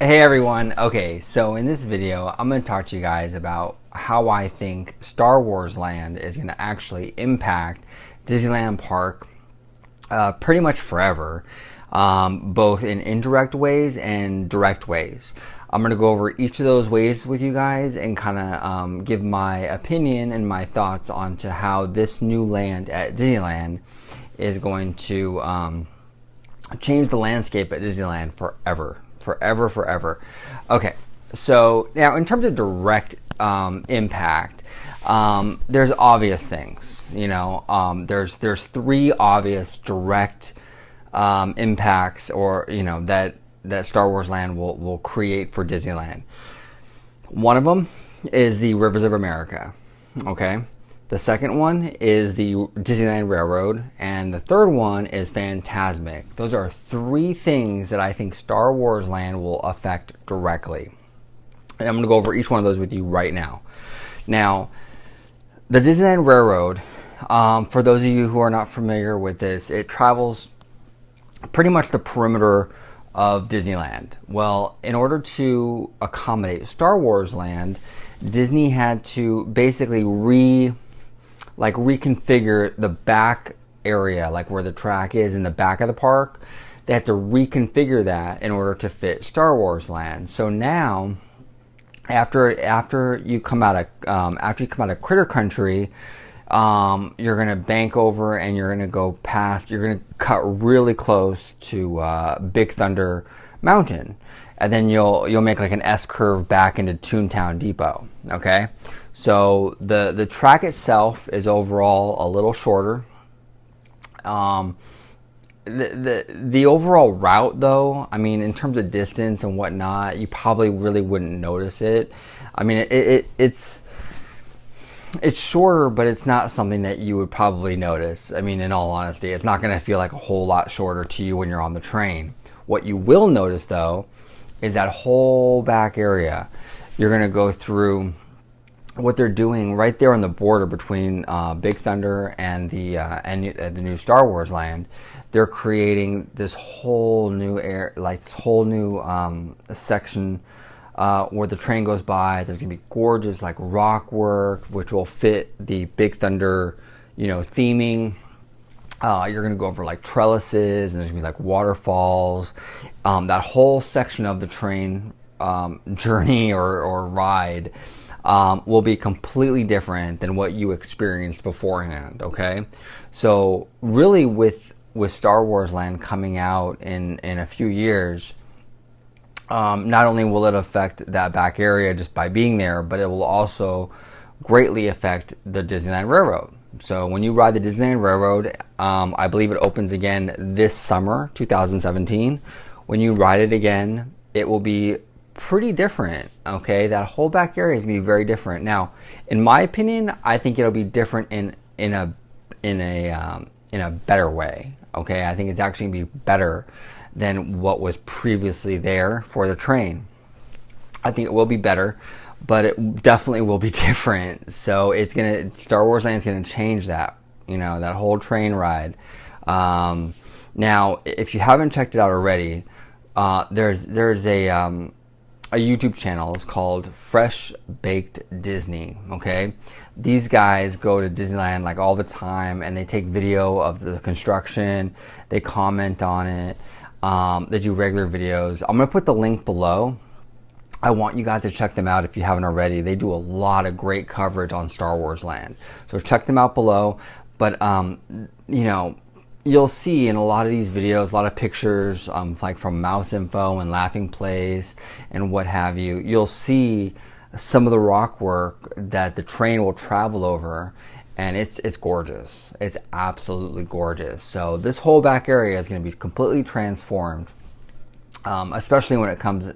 Hey everyone. Okay, so in this video, I'm going to talk to you guys about how I think Star Wars Land is going to actually impact Disneyland Park pretty much forever, both in indirect ways and direct ways. I'm going to go over each of those ways with you guys and kind of give my opinion and my thoughts onto how this new land at Disneyland is going to change the landscape at Disneyland forever. Forever. Okay, so now in terms of direct impact, there's obvious things. There's three obvious direct impacts, or that Star Wars Land will create for Disneyland. One of them is the Rivers of America. Okay. The second one is the Disneyland Railroad, and the third one is Fantasmic. Those are three things that I think Star Wars Land will affect directly. And I'm going to go over each one of those with you right now. Now, the Disneyland Railroad, for those of you who are not familiar with this, it travels pretty much the perimeter of Disneyland. Well, in order to accommodate Star Wars Land, Disney had to basically reconfigure the back area, like where the track is in the back of the park. They had to reconfigure that in order to fit Star Wars Land. So now, after you come out of Critter Country, you're gonna bank over and you're gonna go past. You're gonna cut really close to Big Thunder Mountain, and then you'll make like an S curve back into Toontown Depot. Okay, so the track itself is overall a little shorter. The overall route, though, I mean, in terms of distance and whatnot, you probably really wouldn't notice it. I mean, it's shorter, but it's not something that you would probably notice. I mean, in all honesty, it's not going to feel like a whole lot shorter to you when you're on the train. What you will notice, though, is that whole back area. You're going to go through what they're doing right there on the border between Big Thunder and the new Star Wars Land. They're creating this whole new section where the train goes by. There's gonna be gorgeous like rock work, which will fit the Big Thunder, theming. You're gonna go over like trellises, and there's gonna be like waterfalls. That whole section of the train journey or ride will be completely different than what you experienced beforehand. Okay, so really with Star Wars Land coming out in a few years, not only will it affect that back area just by being there, but it will also greatly affect the Disneyland Railroad. So when you ride the Disneyland Railroad, I believe it opens again this summer, 2017. When you ride it again, it will be pretty different. Okay, that whole back area is going to be very different. Now, in my opinion, I think it'll be different in a better way. Okay, I think it's actually going to be better than what was previously there for the train. I think it will be better, but it definitely will be different. So Star Wars Land is gonna change that, that whole train ride. Now, if you haven't checked it out already, there's a YouTube channel. It's called FreshBakedDisney. Okay, these guys go to Disneyland like all the time, and they take video of the construction. They comment on it. They do regular videos. I'm gonna put the link below. I want you guys to check them out if you haven't already. They do a lot of great coverage on Star Wars Land, so check them out below. But you'll see in a lot of these videos, a lot of pictures, like from Mouse Info and Laughing Place and what have you. You'll see some of the rock work that the train will travel over, and it's gorgeous. It's absolutely gorgeous. So this whole back area is going to be completely transformed, especially when it comes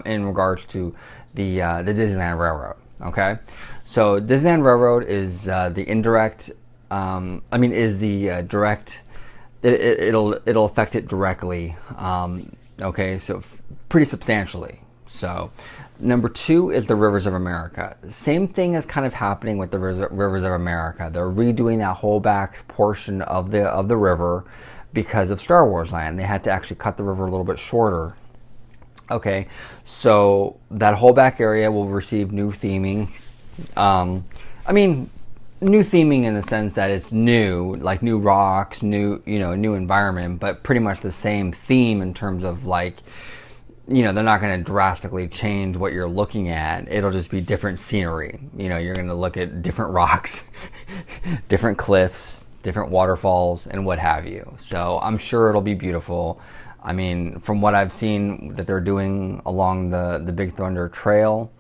in regards to the Disneyland Railroad. Okay, so Disneyland Railroad is the indirect. Is the direct. It'll affect it directly. Okay, so pretty substantially. So number two is the Rivers of America. Same thing is kind of happening with the Rivers of America. They're redoing that whole back portion of the river because of Star Wars Land. They had to actually cut the river a little bit shorter Okay, so that whole back area will receive new theming. I mean, new theming in the sense that it's new, like new rocks, new, new environment, but pretty much the same theme in terms of like, they're not going to drastically change what you're looking at. It'll just be different scenery. You're going to look at different rocks, different cliffs, different waterfalls, and what have you. So I'm sure it'll be beautiful. I mean, from what I've seen that they're doing along the Big Thunder Trail,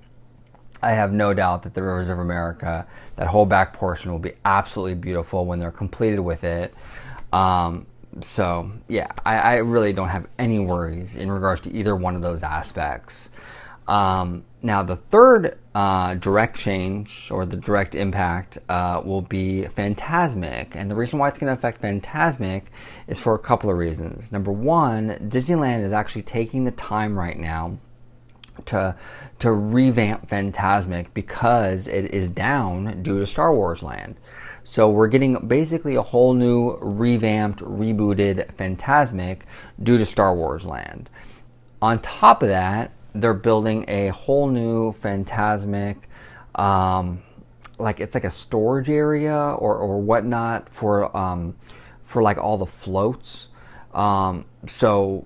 I have no doubt that the Rivers of America, that whole back portion, will be absolutely beautiful when they're completed with it. So yeah, I really don't have any worries in regards to either one of those aspects. Now the third direct change, or the direct impact, will be Fantasmic. And the reason why it's going to affect Fantasmic is for a couple of reasons. Number one, Disneyland is actually taking the time right now to revamp Fantasmic because it is down due to Star Wars Land. So we're getting basically a whole new revamped, rebooted Fantasmic due to Star Wars Land. On top of that, they're building a whole new Fantasmic, like it's like a storage area or whatnot for like all the floats. So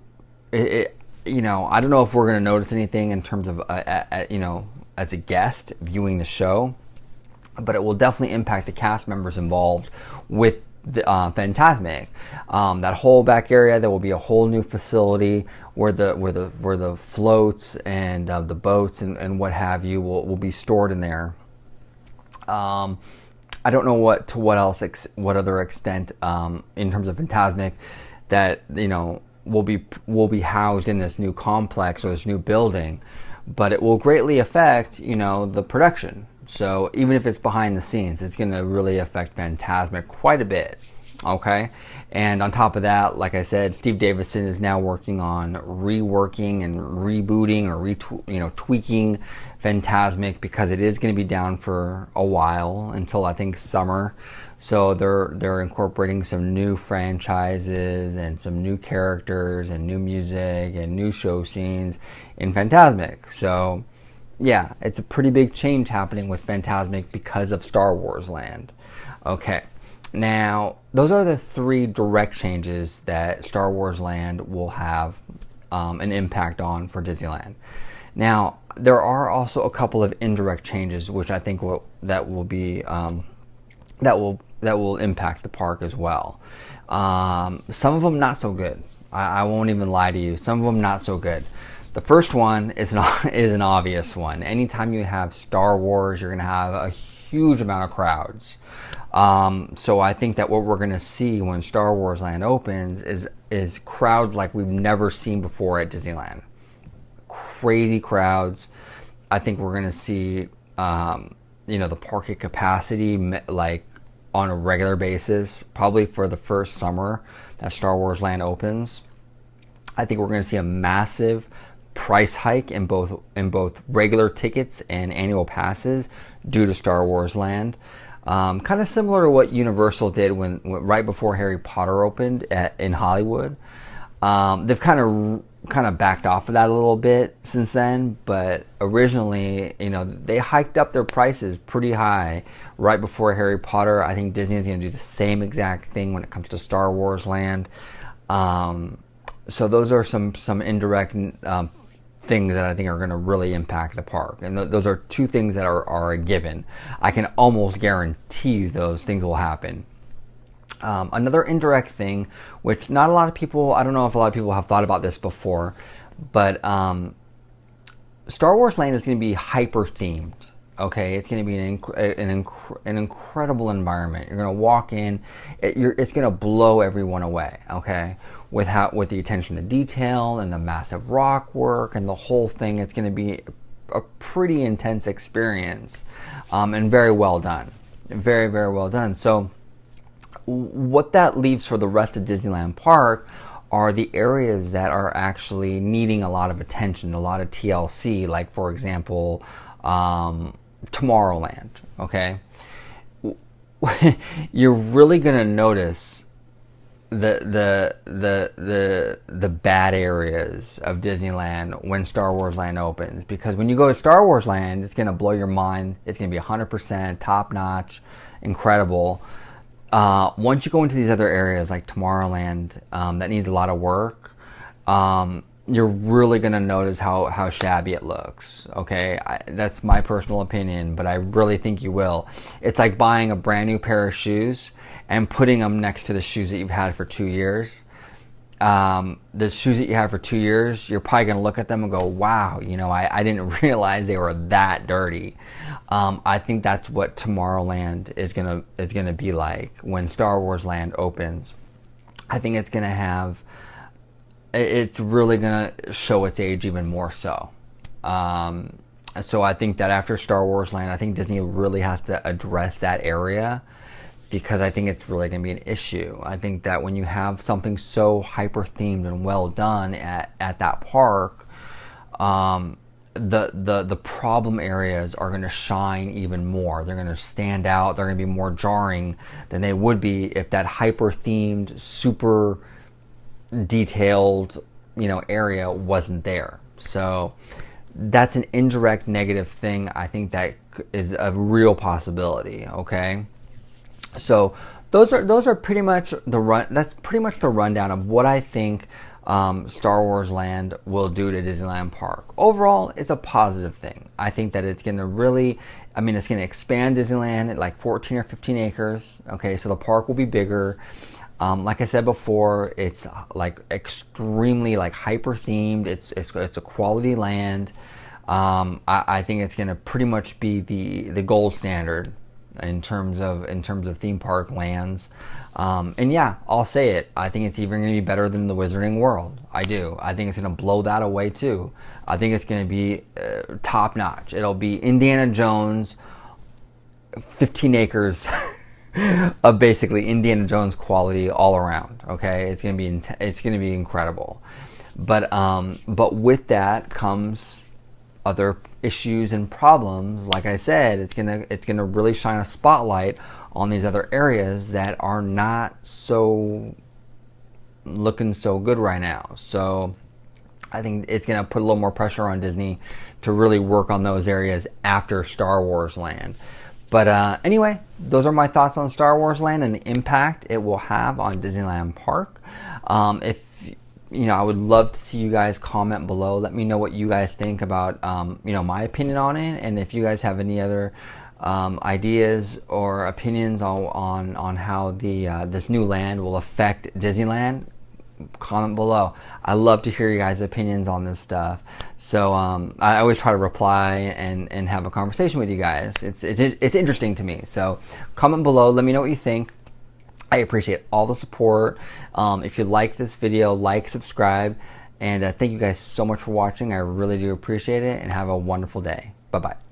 it I don't know if we're going to notice anything in terms of as a guest viewing the show, but it will definitely impact the cast members involved with the Fantasmic. That whole back area, there will be a whole new facility where the floats and the boats and what have you will be stored in there. I don't know what other extent in terms of Fantasmic that will be housed in this new complex or this new building, but it will greatly affect the production. So even if it's behind the scenes, it's going to really affect Fantasmic quite a bit. Okay, and on top of that, like I said, Steve Davison is now working on reworking and rebooting or tweaking Fantasmic, because it is going to be down for a while, until I think summer. So they're incorporating some new franchises and some new characters and new music and new show scenes in Fantasmic. So yeah, it's a pretty big change happening with Fantasmic because of Star Wars Land. Okay, now those are the three direct changes that Star Wars Land will have an impact on for Disneyland. Now there are also a couple of indirect changes which I think will impact the park as well. Some of them not so good. I won't even lie to you. Some of them not so good. The first one is an obvious one. Anytime you have Star Wars, you're going to have a huge amount of crowds. So I think that what we're going to see when Star Wars Land opens is crowds like we've never seen before at Disneyland. Crazy crowds. I think we're going to see the park at capacity like on a regular basis, probably for the first summer that Star Wars Land opens. I think we're going to see a massive price hike in both regular tickets and annual passes due to Star Wars Land. Kind of similar to what Universal did when right before Harry Potter opened in Hollywood. They've kind of backed off of that a little bit since then, but originally, they hiked up their prices pretty high right before Harry Potter. I think Disney is going to do the same exact thing when it comes to Star Wars Land. So those are some indirect things that I think are going to really impact the park, and those are two things that are a given. I can almost guarantee those things will happen. Another indirect thing, which not a lot of people, I don't know if a lot of people have thought about this before, but Star Wars Land is going to be hyper themed. Okay, it's going to be an incredible environment. You're going to walk in, it's going to blow everyone away. Okay, with the attention to detail and the massive rock work and the whole thing, it's going to be a pretty intense experience, and very well done, very, very well done. So what that leaves for the rest of Disneyland Park are the areas that are actually needing a lot of attention, a lot of TLC, like for example, Tomorrowland. Okay, you're really going to notice the bad areas of Disneyland when Star Wars Land opens, because when you go to Star Wars Land, it's gonna blow your mind. It's gonna be 100% top notch, incredible. Once you go into these other areas like Tomorrowland, that needs a lot of work, you're really gonna notice how shabby it looks. Okay, that's my personal opinion, but I really think you will. It's like buying a brand new pair of shoes and putting them next to the shoes that you've had for 2 years. The shoes that you have for 2 years, you're probably gonna look at them and go, wow, you know, I didn't realize they were that dirty. I think that's what Tomorrowland is gonna be like when Star Wars Land opens. I think it's gonna have, it's really gonna show its age even more so. So I think that after Star Wars Land, I think Disney really has to address that area, because I think it's really going to be an issue. I think that when you have something so hyper themed and well done at that park, the problem areas are going to shine even more. They're going to stand out. They're going to be more jarring than they would be if that hyper themed, super detailed, you know, area wasn't there. So that's an indirect negative thing. I think that is a real possibility. Okay. So those are pretty much the run. That's pretty much the rundown of what I think Star Wars Land will do to Disneyland Park. Overall, it's a positive thing. I think that it's going to really, I mean, it's going to expand Disneyland at like 14 or 15 acres. Okay, so the park will be bigger. Like I said before, it's like extremely like hyper themed. It's a quality land. I think it's going to pretty much be the gold standard in terms of theme park lands. And yeah, I'll say it, I think it's even going to be better than the Wizarding World. I do. I think it's going to blow that away too. I think it's going to be top notch. It'll be Indiana Jones, 15 acres of basically Indiana Jones quality all around. Okay, it's going to be incredible. But with that comes other issues and problems. Like I said, it's gonna really shine a spotlight on these other areas that are not so looking so good right now. So I think it's gonna put a little more pressure on Disney to really work on those areas after Star Wars Land. But anyway, those are my thoughts on Star Wars Land and the impact it will have on Disneyland Park. If you know, I would love to see you guys comment below. Let me know what you guys think about, you know, my opinion on it, and if you guys have any other ideas or opinions on how this new land will affect Disneyland. Comment below. I love to hear you guys' opinions on this stuff. So I always try to reply and have a conversation with you guys. It's interesting to me. So comment below. Let me know what you think. I appreciate all the support. If you like this video, like, subscribe, and thank you guys so much for watching. I really do appreciate it, and have a wonderful day. Bye-bye.